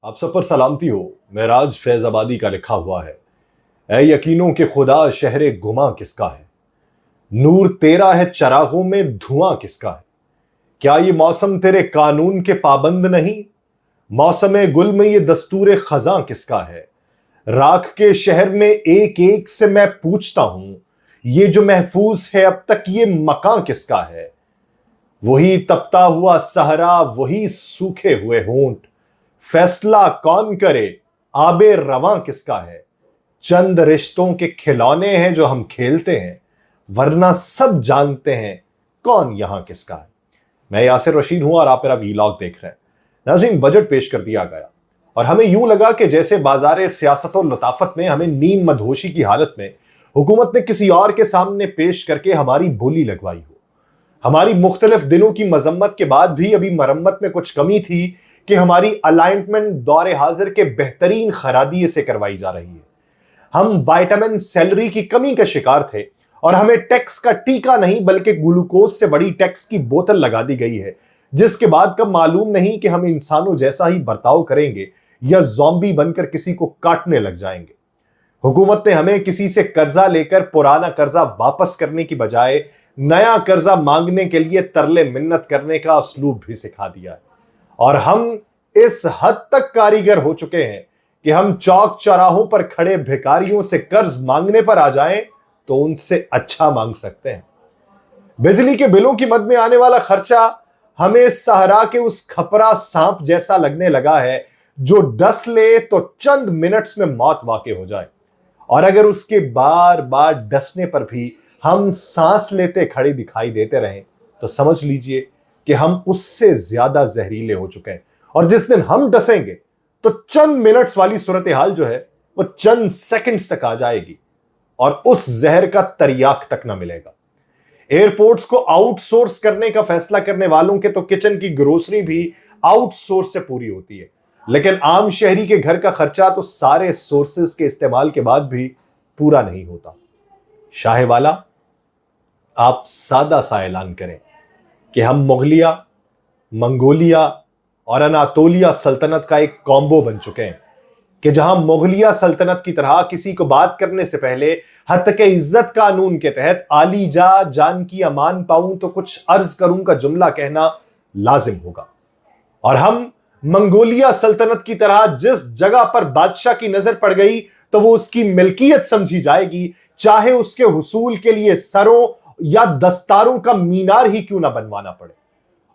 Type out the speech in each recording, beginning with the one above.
आप सब पर सलामती हो। मेराज फैजाबादी का लिखा हुआ है, ऐ यकीनों के खुदा शहरे गुमा किसका है, नूर तेरा है चरागों में धुआं किसका है। क्या ये मौसम तेरे कानून के पाबंद नहीं, मौसम गुल में ये दस्तूर खजां किसका है। राख के शहर में एक एक से मैं पूछता हूं, ये जो महफूज है अब तक ये मकां किसका है। वही तपता हुआ सहरा, वही सूखे हुए होंठ, फैसला कौन करे आबे रवां किसका है। चंद रिश्तों के खिलौने हैं जो हम खेलते हैं, वरना सब जानते हैं कौन यहां किसका है। मैं यासिर रशीद हूं और आप मेरा वीलॉग देख रहे हैं। नाज़रीन, बजट पेश कर दिया गया और हमें यूं लगा कि जैसे बाजार सियासत और लताफत में हमें नीम मदहोशी की हालत में हुकूमत ने किसी और के सामने पेश करके हमारी बोली लगवाई हो। हमारी मुख्तलिफ दिनों की मजम्मत के बाद भी अभी मरम्मत में कुछ कमी थी कि हमारी अलाइनमेंट दौरे हाजिर के बेहतरीन खरादिये से करवाई जा रही है। हम विटामिन सैलरी की कमी का शिकार थे और हमें टैक्स का टीका नहीं बल्कि ग्लूकोज से बड़ी टैक्स की बोतल लगा दी गई है, जिसके बाद कब मालूम नहीं कि हम इंसानों जैसा ही बर्ताव करेंगे या ज़ॉम्बी बनकर किसी को काटने लग जाएंगे। हुकूमत ने हमें किसी से कर्जा लेकर पुराना कर्जा वापस करने की बजाय नया कर्जा मांगने के लिए तरले मिन्नत करने का असलूब भी सिखा दिया है। और हम इस हद तक कारीगर हो चुके हैं कि हम चौक चौराहों पर खड़े भिखारियों से कर्ज मांगने पर आ जाएं तो उनसे अच्छा मांग सकते हैं। बिजली के बिलों की मद में आने वाला खर्चा हमें सहरा के उस खपरा सांप जैसा लगने लगा है जो डस ले तो चंद मिनट्स में मौत वाक़ई हो जाए, और अगर उसके बार बार डसने पर भी हम सांस लेते खड़े दिखाई देते रहें तो समझ लीजिए कि हम उससे ज्यादा जहरीले हो चुके हैं। और जिस दिन हम डसेंगे तो चंद मिनट्स वाली सूरत हाल जो है वो चंद सेकंड्स तक आ जाएगी और उस जहर का तरियाक तक ना मिलेगा। एयरपोर्ट्स को आउटसोर्स करने का फैसला करने वालों के तो किचन की ग्रोसरी भी आउटसोर्स से पूरी होती है, लेकिन आम शहरी के घर का खर्चा तो सारे सोर्सेस के इस्तेमाल के बाद भी पूरा नहीं होता। शाहवाला, आप सादा सा ऐलान करें कि हम मुगलिया, मंगोलिया और अनातोलिया सल्तनत का एक कॉम्बो बन चुके हैं कि जहां मुगलिया सल्तनत की तरह किसी को बात करने से पहले हत्ते इज्जत कानून के तहत आली जा जान की अमान पाऊं तो कुछ अर्ज करूं का जुमला कहना लाजिम होगा। और हम मंगोलिया सल्तनत की तरह जिस जगह पर बादशाह की नजर पड़ गई तो वो उसकी मिल्कियत समझी जाएगी, चाहे उसके हुसूल के लिए सरों या दस्तारों का मीनार ही क्यों ना बनवाना पड़े।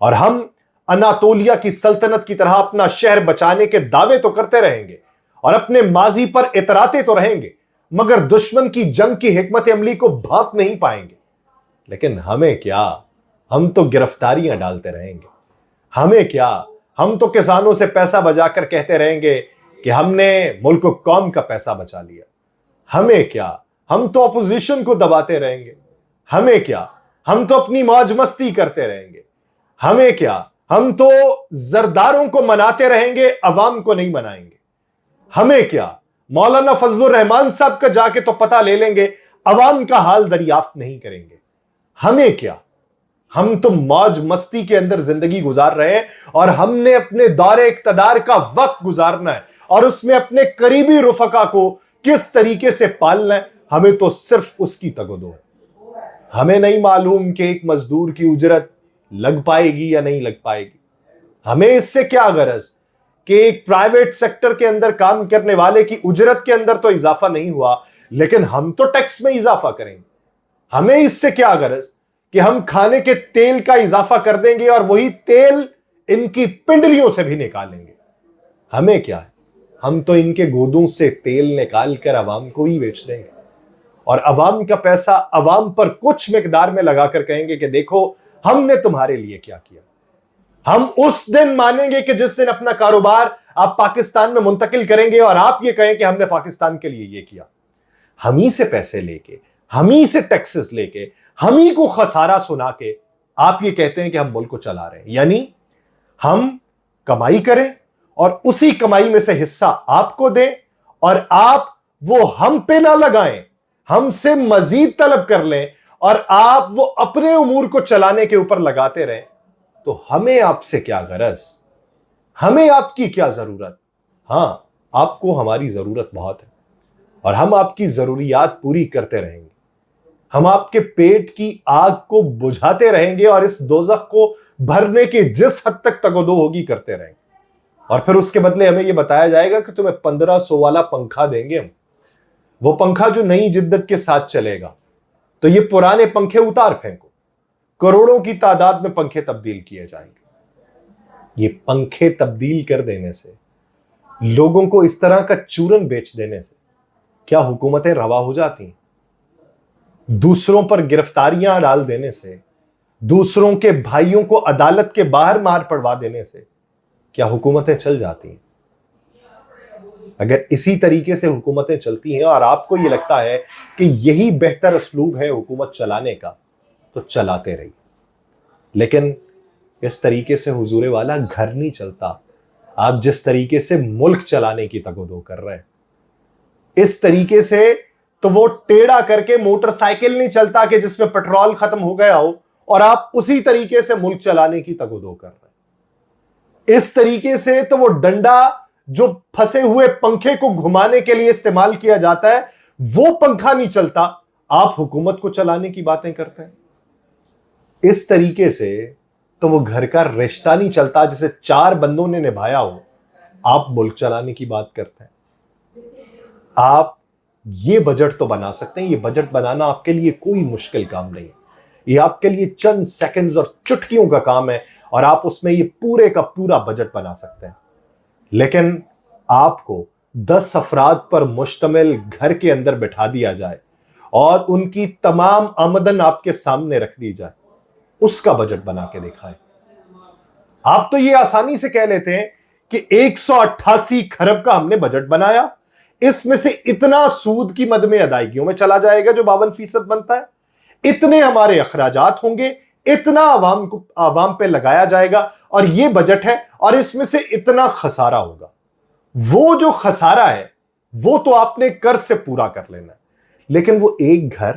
और हम अनातोलिया की सल्तनत की तरह अपना शहर बचाने के दावे तो करते रहेंगे और अपने माजी पर इतराते तो रहेंगे, मगर दुश्मन की जंग की हिकमत अमली को भांप नहीं पाएंगे। लेकिन हमें क्या, हम तो गिरफ्तारियां डालते रहेंगे। हमें क्या, हम तो किसानों से पैसा बजाकर कहते रहेंगे कि हमने मुल्क कौम का पैसा बचा लिया। हमें क्या, हम तो अपोजिशन को दबाते रहेंगे। हमें क्या, हम तो अपनी मौज मस्ती करते रहेंगे। हमें क्या, हम तो जरदारों को मनाते रहेंगे, अवाम को नहीं मनाएंगे। हमें क्या, मौलाना फजलुर रहमान साहब का जाके तो पता ले लेंगे, अवाम का हाल दरियाफ्त नहीं करेंगे। हमें क्या, हम तो मौज मस्ती के अंदर जिंदगी गुजार रहे हैं और हमने अपने दौरे इक्तदार का वक्त गुजारना है और उसमें अपने करीबी रुफका को किस तरीके से पालना है, हमें तो सिर्फ उसकी तगदो है। हमें नहीं मालूम कि एक मजदूर की उजरत लग पाएगी या नहीं लग पाएगी। हमें इससे क्या गरज कि एक प्राइवेट सेक्टर के अंदर काम करने वाले की उजरत के अंदर तो इजाफा नहीं हुआ, लेकिन हम तो टैक्स में इजाफा करेंगे। हमें इससे क्या गरज कि हम खाने के तेल का इजाफा कर देंगे और वही तेल इनकी पिंडलियों से भी निकालेंगे। हमें क्या है, हम तो इनके गोदों से तेल निकाल कर अवाम को ही बेच देंगे और अवाम का पैसा अवाम पर कुछ मिकदार में लगाकर कहेंगे कि देखो हमने तुम्हारे लिए क्या किया। हम उस दिन मानेंगे कि जिस दिन अपना कारोबार आप पाकिस्तान में मुंतकिल करेंगे और आप ये कहें कि हमने पाकिस्तान के लिए ये किया। हम ही से पैसे लेके, हम ही से टैक्सेस लेके, हम ही को खसारा सुना के आप ये कहते हैं कि हम मुल्क को चला रहे हैं। यानी हम कमाई करें और उसी कमाई में से हिस्सा आपको दें और आप वो हम पे ना लगाएं, हमसे मजीद तलब कर लें और आप वो अपने उमूर को चलाने के ऊपर लगाते रहें। तो हमें आपसे क्या गरज, हमें आपकी क्या जरूरत, ہاں آپ کو ہماری ضرورت بہت ہے اور ہم آپ کی ضروریات پوری کرتے رہیں گے. ہم آپ کے پیٹ کی آگ کو بجھاتے رہیں گے اور اس دوزخ کو بھرنے کی جس حد تک تگودو ہوگی کرتے رہیں گے. اور پھر اس کے بدلے ہمیں یہ بتایا جائے گا کہ تمہیں 1500 والا پنکھا دیں گے ہم. وہ پنکھا جو نئی جدت کے ساتھ چلے گا. تو یہ پرانے پنکھے اتار پھینکو. کروڑوں کی تعداد میں پنکھے تبدیل کیے جائیں گے. یہ پنکھے تبدیل کر دینے سے، لوگوں کو اس طرح کا چورن بیچ دینے سے کیا حکومتیں روا ہو جاتی ہیں؟ دوسروں پر گرفتاریاں ڈال دینے سے، دوسروں کے بھائیوں کو عدالت کے باہر مار پڑوا دینے سے کیا حکومتیں چل جاتی ہیں؟ اگر اسی طریقے سے حکومتیں چلتی ہیں اور آپ کو یہ لگتا ہے کہ یہی بہتر اسلوب ہے حکومت چلانے کا، تو چلاتے رہیے. لیکن اس طریقے سے حضور والا گھر نہیں چلتا. آپ جس طریقے سے ملک چلانے کی تگودو کر رہے ہیں، اس طریقے سے تو وہ ٹیڑھا کر کے موٹر سائیکل نہیں چلتا کہ جس میں پیٹرول ختم ہو گیا ہو اور آپ اسی طریقے سے ملک چلانے کی تگودو کر رہے ہیں. اس طریقے سے تو وہ ڈنڈا جو پھنسے ہوئے پنکھے کو گھمانے کے لیے استعمال کیا جاتا ہے، وہ پنکھا نہیں چلتا. آپ حکومت کو چلانے کی باتیں کرتے ہیں. اس طریقے سے تو وہ گھر کا رشتہ نہیں چلتا جسے 4 بندوں نے نبھایا ہو. آپ ملک چلانے کی بات کرتے ہیں. آپ یہ بجٹ تو بنا سکتے ہیں. یہ بجٹ بنانا آپ کے لیے کوئی مشکل کام نہیں ہے. یہ آپ کے لیے چند سیکنڈز اور چٹکیوں کا کام ہے اور آپ اس میں یہ پورے کا پورا بجٹ بنا سکتے ہیں. لیکن آپ کو 10 افراد پر مشتمل گھر کے اندر بٹھا دیا جائے اور ان کی تمام آمدن آپ کے سامنے رکھ دی جائے، اس کا بجٹ بنا کے دکھائیں. آپ تو یہ آسانی سے کہہ لیتے ہیں کہ 188 کھرب کا ہم نے بجٹ بنایا، اس میں سے اتنا سود کی مد میں ادائیگیوں میں چلا جائے گا جو 52% بنتا ہے، اتنے ہمارے اخراجات ہوں گے، اتنا عوام پہ لگایا جائے گا اور یہ بجٹ ہے اور اس میں سے اتنا خسارہ ہوگا. وہ جو خسارہ ہے وہ تو آپ نے قرض سے پورا کر لینا ہے. لیکن وہ ایک گھر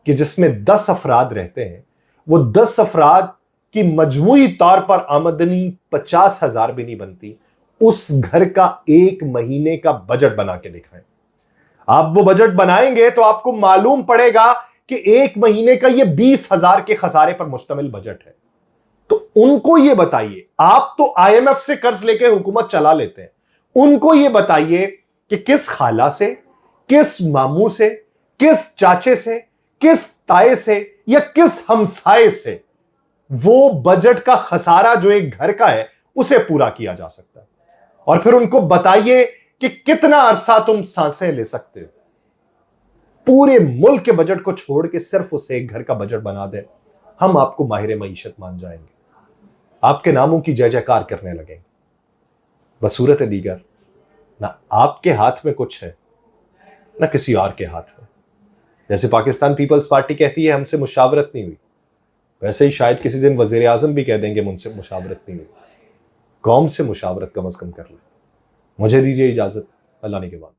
کہ جس میں 10 افراد رہتے ہیں، وہ 10 افراد کی مجموعی طور پر آمدنی 50,000 بھی نہیں بنتی. اس گھر کا ایک مہینے کا بجٹ بنا کے دکھائیں. آپ وہ بجٹ بنائیں گے تو آپ کو معلوم پڑے گا کہ ایک مہینے کا یہ 20,000 کے خسارے پر مشتمل بجٹ ہے. تو ان کو یہ بتائیے، آپ تو IMF سے قرض لے کے حکومت چلا لیتے ہیں، ان کو یہ بتائیے کہ کس خالہ سے، کس ماموں سے، کس چاچے سے، کس تائے سے یا کس ہمسائے سے وہ بجٹ کا خسارہ جو ایک گھر کا ہے اسے پورا کیا جا سکتا ہے. اور پھر ان کو بتائیے کہ کتنا عرصہ تم سانسیں لے سکتے ہو. پورے ملک کے بجٹ کو چھوڑ کے صرف اس ایک گھر کا بجٹ بنا دیں، ہم آپ کو ماہر معیشت مان جائیں گے، آپ کے ناموں کی جے جےکار کرنے لگیں گے. بصورت دیگر نہ آپ کے ہاتھ میں کچھ ہے نہ کسی اور کے ہاتھ میں. جیسے پاکستان پیپلز پارٹی کہتی ہے ہم سے مشاورت نہیں ہوئی، ویسے ہی شاید کسی دن وزیر اعظم بھی کہہ دیں گے مجھ سے مشاورت نہیں ہوئی. قوم سے مشاورت کم از کم کر لیں. مجھے دیجیے اجازت. اللہ نے کے بعد.